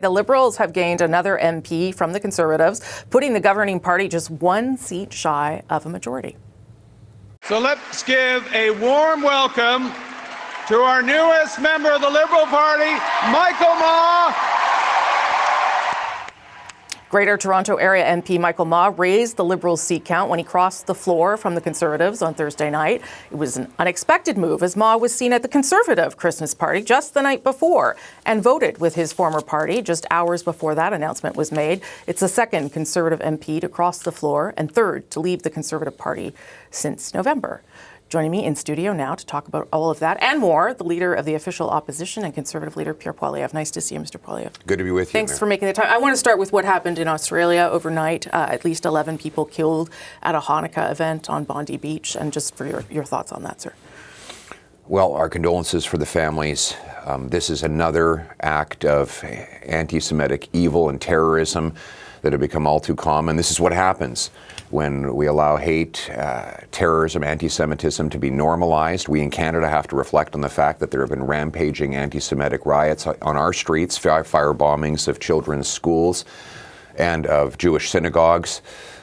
The Liberals have gained another MP from the Conservatives, putting the governing party just one seat shy of a majority. So let's give a warm welcome to our newest member of the Liberal Party, Michael Maw. Greater Toronto Area MP Michael Maw raised the Liberals' seat count when he crossed the floor from the Conservatives on Thursday night. It was an unexpected move, as Maw was seen at the Conservative Christmas party just the night before and voted with his former party just hours before that announcement was made. It's the second Conservative MP to cross the floor and third to leave the Conservative Party since November. Joining me in studio now to talk about all of that and more, the leader of the official opposition and Conservative leader, Pierre Poilievre. Nice to see you, Mr. Poilievre. Good to be with you. Thanks for making the time. I want to start with what happened in Australia overnight. At least 11 people killed at a Hanukkah event on Bondi Beach. And just for your thoughts on that, sir. Well, our condolences for the families. This is another act of anti-Semitic evil and terrorism that have become all too common. This is what happens when we allow hate, terrorism, anti-Semitism to be normalized. We in Canada have to reflect on the fact that there have been rampaging anti-Semitic riots on our streets, fire bombings of children's schools and of Jewish synagogues.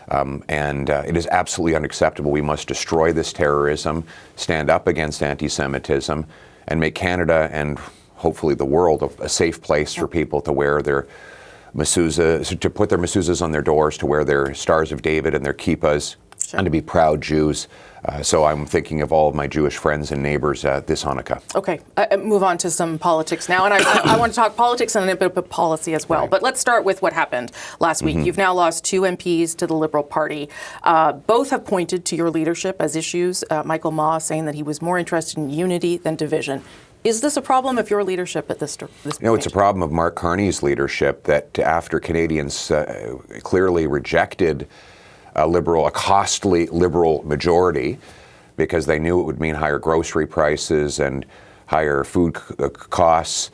It is absolutely unacceptable. We must destroy this terrorism, stand up against anti-Semitism, and make Canada and hopefully the world a safe place for people to wear their mezuzahs, to put their mezuzahs on their doors, to wear their Stars of David and their kippahs, and to be proud Jews. So I'm thinking of all of my Jewish friends and neighbors this Hanukkah. Okay, move on to some politics now. And I want to talk politics and a bit of policy as well. Right. But let's start with what happened last week. You've now lost 2 MPs to the Liberal Party. Both have pointed to your leadership as issues. Michael Maw saying that he was more interested in unity than division. Is this a problem of your leadership at this point? No, it's a problem of Mark Carney's leadership that after Canadians clearly rejected a costly Liberal majority because they knew it would mean higher grocery prices and higher food costs,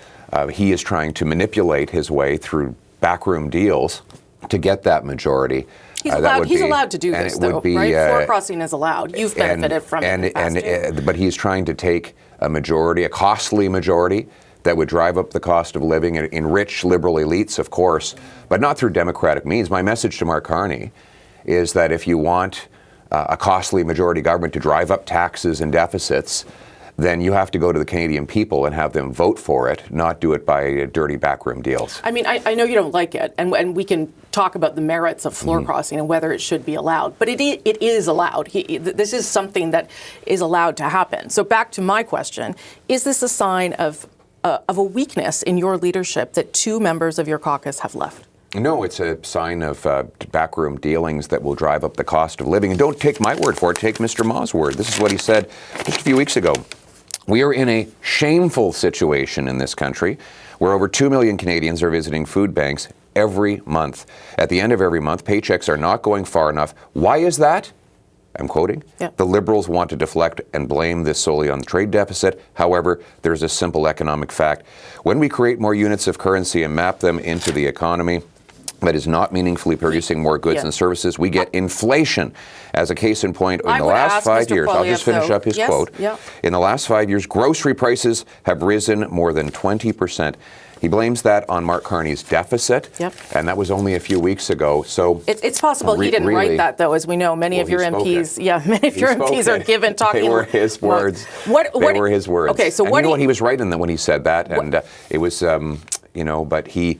he is trying to manipulate his way through backroom deals to get that majority. He's allowed to do this, though, right? Floor crossing is allowed. You've benefited from it. But he's trying to take a majority, a costly majority, that would drive up the cost of living and enrich Liberal elites, of course, but not through democratic means. My message to Mark Carney is that if you want a costly majority government to drive up taxes and deficits, then you have to go to the Canadian people and have them vote for it, not do it by dirty backroom deals. I mean, I know you don't like it, and we can talk about the merits of floor crossing and whether it should be allowed, but it is allowed. This is something that is allowed to happen. So back to my question, is this a sign of a weakness in your leadership that 2 members of your caucus have left? No, it's a sign of backroom dealings that will drive up the cost of living. And don't take my word for it, take Mr. Maw's word. This is what he said just a few weeks ago. We are in a shameful situation in this country where over 2 million Canadians are visiting food banks every month. At the end of every month, paychecks are not going far enough. Why is that? I'm quoting. Yeah. The Liberals want to deflect and blame this solely on the trade deficit. However, there's a simple economic fact. When we create more units of currency and map them into the economy, that is not meaningfully producing more goods and services, we get inflation. As a case in point, in the last 5 years, I'll just finish up his quote. Yeah. In the last 5 years, grocery prices have risen more than 20%. He blames that on Mark Carney's deficit, and that was only a few weeks ago. So it's possible he didn't write that, though, as we know. Many of your MPs, are given talking. They were his words. They were his words. Okay, so you know what he was right in when he said that, and it was, but he.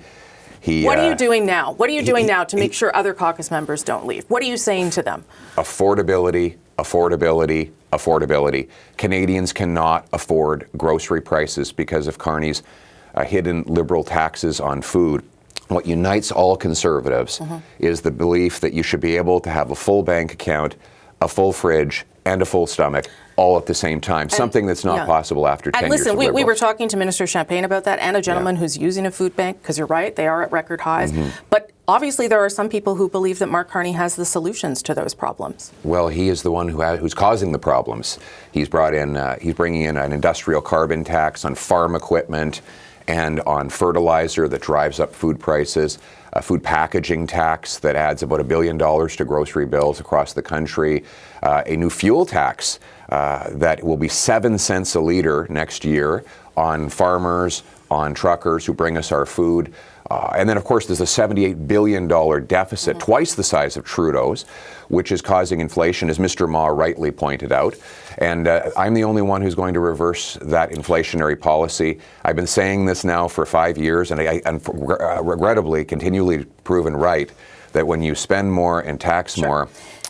What are you doing now? What are you doing now to make sure other caucus members don't leave? What are you saying to them? Affordability. Canadians cannot afford grocery prices because of Carney's hidden Liberal taxes on food. What unites all Conservatives is the belief that you should be able to have a full bank account, a full fridge, and a full stomach all at the same time, something that's not possible after 10 years of Liberals. We were talking to Minister Champagne about that, and a gentleman who's using a food bank, because you're right, they are at record highs. But obviously there are some people who believe that Mark Carney has the solutions to those problems. Well, he is the one who's causing the problems. He's bringing in an industrial carbon tax on farm equipment and on fertilizer that drives up food prices, a food packaging tax that adds about $1 billion to grocery bills across the country, a new fuel tax that will be 7 cents a liter next year on farmers, on truckers who bring us our food, And then, of course, there's a $78 billion deficit, twice the size of Trudeau's, which is causing inflation, as Mr. Ma rightly pointed out. And I'm the only one who's going to reverse that inflationary policy. I've been saying this now for 5 years, and I regrettably continually proven right that when you spend more and tax more,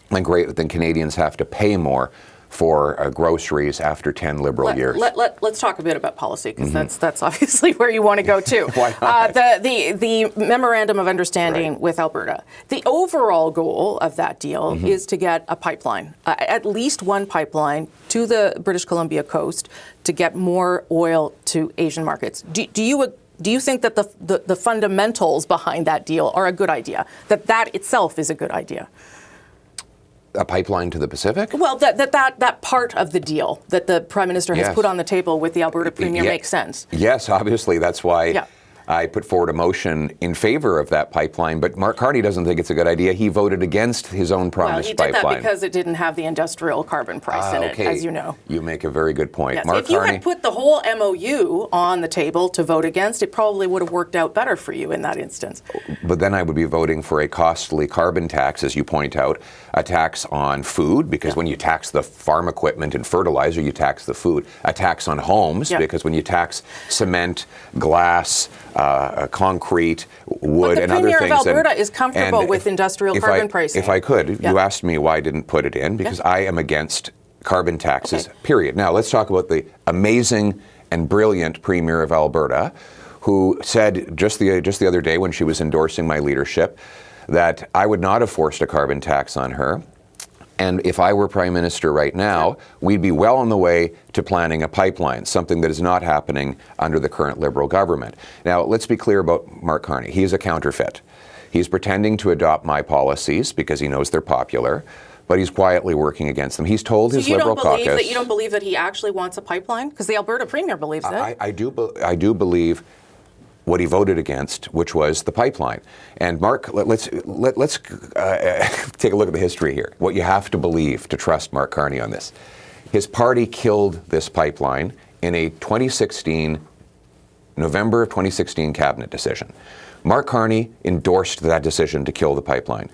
then Canadians have to pay more for groceries after 10 Liberal years. Let's talk a bit about policy, because that's obviously where you want to go too. Why not? The Memorandum of Understanding with Alberta. The overall goal of that deal is to get a pipeline, at least one pipeline to the British Columbia coast to get more oil to Asian markets. Do you think that the fundamentals behind that deal are a good idea? That itself is a good idea? A pipeline to the Pacific? Well, that part of the deal that the Prime Minister has put on the table with the Alberta Premier makes sense. Yes, obviously. That's why I put forward a motion in favor of that pipeline. But Mark Carney doesn't think it's a good idea. He voted against his own promised pipeline. Well, he did that because it didn't have the industrial carbon price in it, as you know. You make a very good point. Yes. Mark If you Carney, had put the whole MOU on the table to vote against, it probably would have worked out better for you in that instance. But then I would be voting for a costly carbon tax, as you point out, a tax on food, because when you tax the farm equipment and fertilizer, you tax the food. A tax on homes, because when you tax cement, glass, concrete, wood, and other things. But the Premier of Alberta is comfortable with industrial carbon pricing. If I could, you asked me why I didn't put it in, because I am against carbon taxes, period. Now, let's talk about the amazing and brilliant Premier of Alberta, who said just the other day when she was endorsing my leadership that I would not have forced a carbon tax on her. And if I were Prime Minister right now, we'd be well on the way to planning a pipeline, something that is not happening under the current Liberal government. Now, let's be clear about Mark Carney. He is a counterfeit. He's pretending to adopt my policies because he knows they're popular, but he's quietly working against them. He's told his Liberal caucus... You don't believe that he actually wants a pipeline? Because the Alberta Premier believes that. I do believe what he voted against, which was the pipeline. And Mark, let's take a look at the history here. What you have to believe to trust Mark Carney on this. His party killed this pipeline in a November of 2016 cabinet decision. Mark Carney endorsed that decision to kill the pipeline.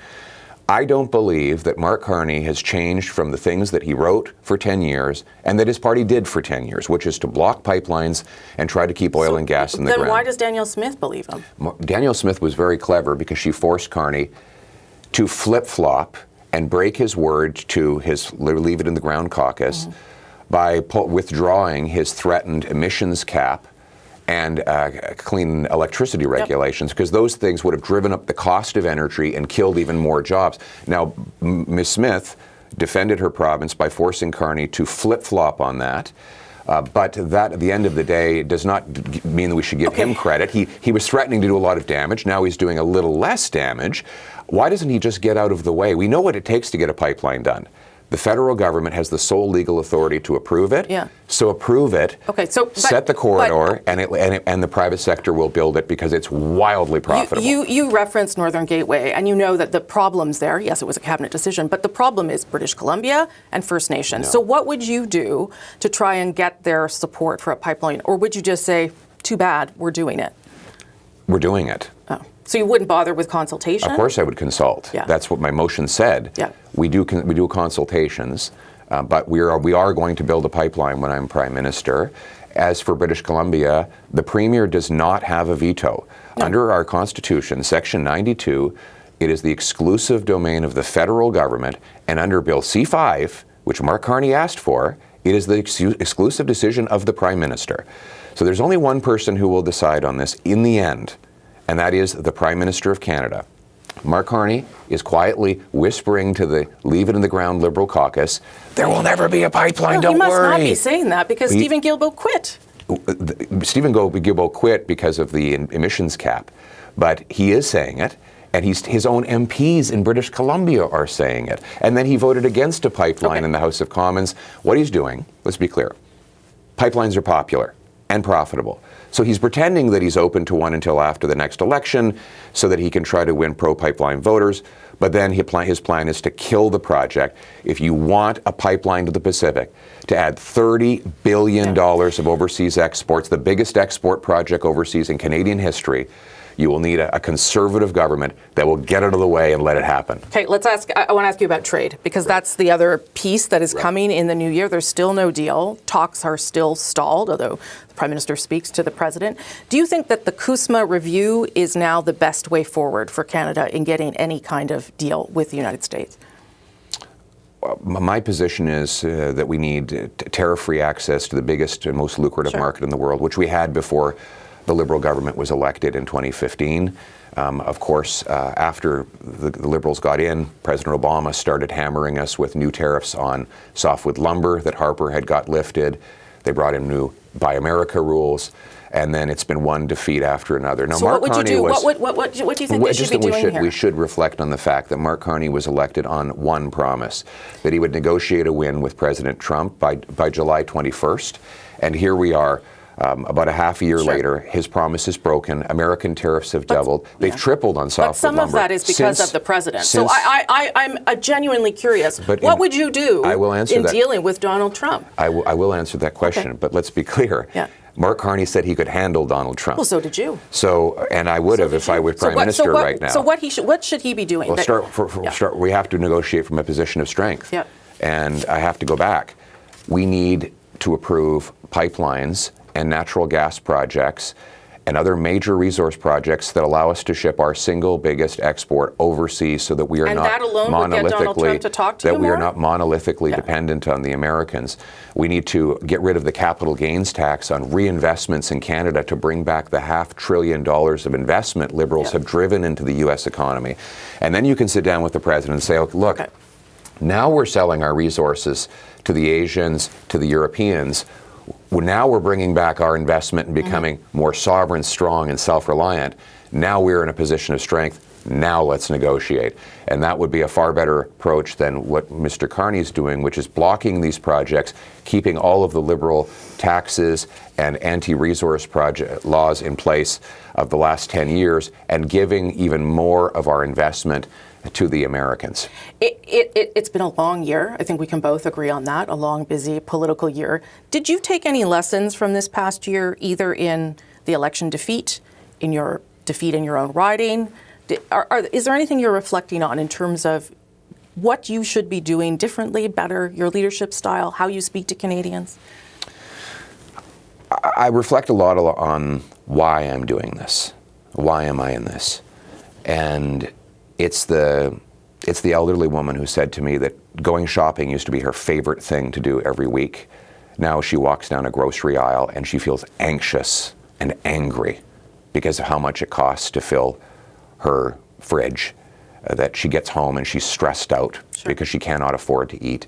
I don't believe that Mark Carney has changed from the things that he wrote for 10 years and that his party did for 10 years, which is to block pipelines and try to keep oil and gas in the ground. Then why does Danielle Smith believe him? Danielle Smith was very clever because she forced Carney to flip-flop and break his word to his Leave It in the Ground caucus by withdrawing his threatened emissions cap and clean electricity regulations, because those things would have driven up the cost of energy and killed even more jobs. Now, Ms. Smith defended her province by forcing Carney to flip-flop on that. But that, at the end of the day, does not mean that we should give him credit. He was threatening to do a lot of damage. Now he's doing a little less damage. Why doesn't he just get out of the way? We know what it takes to get a pipeline done. The federal government has the sole legal authority to approve it. So approve it. Set the corridor, and the private sector will build it because it's wildly profitable. You referenced Northern Gateway, and you know that the problems there. Yes, it was a cabinet decision, but the problem is British Columbia and First Nations. So what would you do to try and get their support for a pipeline, or would you just say, "Too bad, we're doing it"? We're doing it. Oh. So you wouldn't bother with consultation? Of course I would consult. That's what my motion said. We do consultations, but we are going to build a pipeline when I'm Prime Minister. As for British Columbia, the Premier does not have a veto. Under our Constitution, Section 92, it is the exclusive domain of the federal government, and under Bill C-5, which Mark Carney asked for, it is the exclusive decision of the Prime Minister. So there's only one person who will decide on this in the end, and that is the Prime Minister of Canada. Mark Carney is quietly whispering to the Leave It in the Ground Liberal caucus, there will never be a pipeline, don't worry. He must not be saying that because Stephen Guilbeault quit. Stephen Guilbeault quit because of the emissions cap, but he is saying it, and his own MPs in British Columbia are saying it. And then he voted against a pipeline in the House of Commons. What he's doing, let's be clear, pipelines are popular and profitable. So he's pretending that he's open to one until after the next election so that he can try to win pro-pipeline voters. But then his plan is to kill the project. If you want a pipeline to the Pacific, to add $30 billion of overseas exports, the biggest export project overseas in Canadian history, You will need a conservative government that will get out of the way and let it happen. Okay, I want to ask you about trade, because that's the other piece that is coming in the new year. There's still no deal. Talks are still stalled, although the Prime Minister speaks to the President. Do you think that the CUSMA review is now the best way forward for Canada in getting any kind of deal with the United States? My position is that we need tariff-free access to the biggest and most lucrative market in the world, which we had before the Liberal government was elected in 2015. Of course, after the Liberals got in, President Obama started hammering us with new tariffs on softwood lumber that Harper had got lifted. They brought in new Buy America rules. And then it's been one defeat after another. Now, so Mark what would Carney you do? What do you think they should be doing here? We should reflect on the fact that Mark Carney was elected on one promise, that he would negotiate a win with President Trump by July 21st. And here we are, about a half a year later. His promise is broken. American tariffs have doubled. They've tripled on softwood lumber. But some of that is because of the president. So I'm genuinely curious. What would you do in dealing with Donald Trump? I will answer that question, but let's be clear. Yeah. Mark Carney said he could handle Donald Trump. Well, so did you. So, and I would have if I were Prime Minister right now. So what should he be doing? Well, we have to negotiate from a position of strength. Yeah. And I have to go back. We need to approve pipelines and natural gas projects and other major resource projects that allow us to ship our single biggest export overseas, so that we are not monolithically dependent on the Americans. We need to get rid of the capital gains tax on reinvestments in Canada to bring back the $500 billion of investment Liberals have driven into the U.S. economy. And then you can sit down with the president and say, look, now we're selling our resources to the Asians, to the Europeans. Now we're bringing back our investment and becoming more sovereign, strong, and self-reliant. Now we're in a position of strength. Now let's negotiate. And that would be a far better approach than what Mr. Carney's doing, which is blocking these projects, keeping all of the Liberal taxes and anti-resource project laws in place of the last 10 years, and giving even more of our investment to the Americans. It's been a long year. I think we can both agree on that, a long, busy political year. Did you take any lessons from this past year, either in the election defeat, in your defeat in your own riding? Is there anything you're reflecting on in terms of what you should be doing differently, better, your leadership style, how you speak to Canadians? I reflect a lot on why I'm doing this. Why am I in this? And it's the elderly woman who said to me that going shopping used to be her favorite thing to do every week. Now she walks down a grocery aisle and she feels anxious and angry because of how much it costs to fill her fridge, that she gets home and she's stressed out because she cannot afford to eat.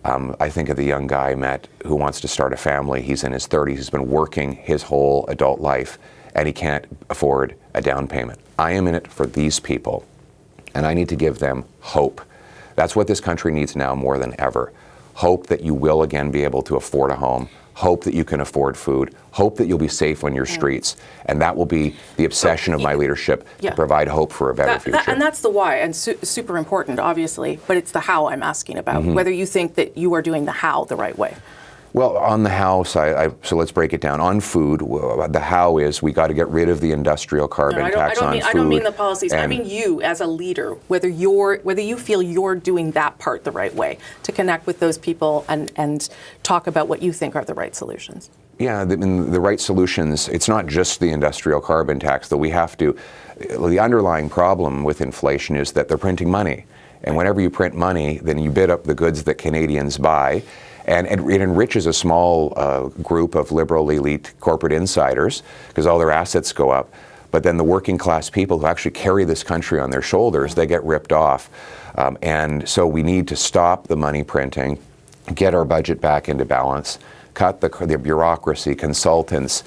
I think of the young guy I met who wants to start a family. He's in his 30s. He's been working his whole adult life and he can't afford a down payment. I am in it for these people, and I need to give them hope. That's what this country needs now more than ever. Hope that you will again be able to afford a home. Hope that you can afford food. Hope that you'll be safe on your streets. And that will be the obsession of my leadership, to provide hope for a better future. And that's the why, and super important, obviously, but it's the how I'm asking about, whether you think that you are doing the how the right way. Well, on the how, so let's break it down. On food, the how is we got to get rid of the industrial carbon tax on food. I don't mean the policies. I mean you as a leader, whether you feel you're doing that part the right way, to connect with those people and talk about what you think are the right solutions. Yeah, the right solutions. It's not just the industrial carbon tax, though. The underlying problem with inflation is that they're printing money. And whenever you print money, then you bid up the goods that Canadians buy. And it enriches a small group of liberal elite corporate insiders because all their assets go up. But then the working class people who actually carry this country on their shoulders, they get ripped off. And so we need to stop the money printing, get our budget back into balance, cut the bureaucracy, consultants,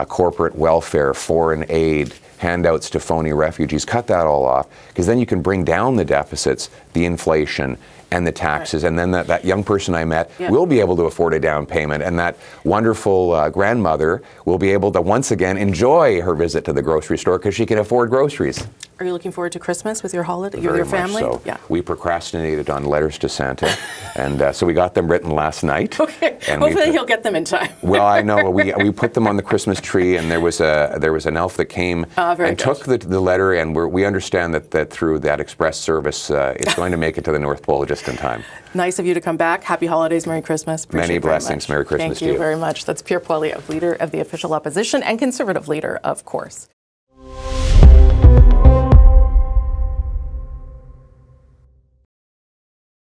corporate welfare, foreign aid, handouts to phony refugees, cut that all off, because then you can bring down the deficits, the inflation, and the taxes, and then that young person I met will be able to afford a down payment, and that wonderful grandmother will be able to once again enjoy her visit to the grocery store because she can afford groceries. Are you looking forward to Christmas with your holiday, Very your much family? so. Yeah. We procrastinated on letters to Santa, and so we got them written last night. Okay. And hopefully he'll get them in time. Well, I know we put them on the Christmas tree, and there was an elf that came and took the letter, and we understand that through that express service, it's going to make it to the North Pole just in time. Nice of you to come back. Happy holidays, Merry Christmas. Appreciate Many it very blessings. much. Merry Christmas to you. Thank you very much. That's Pierre Poilievre, leader of the official opposition and Conservative leader, of course.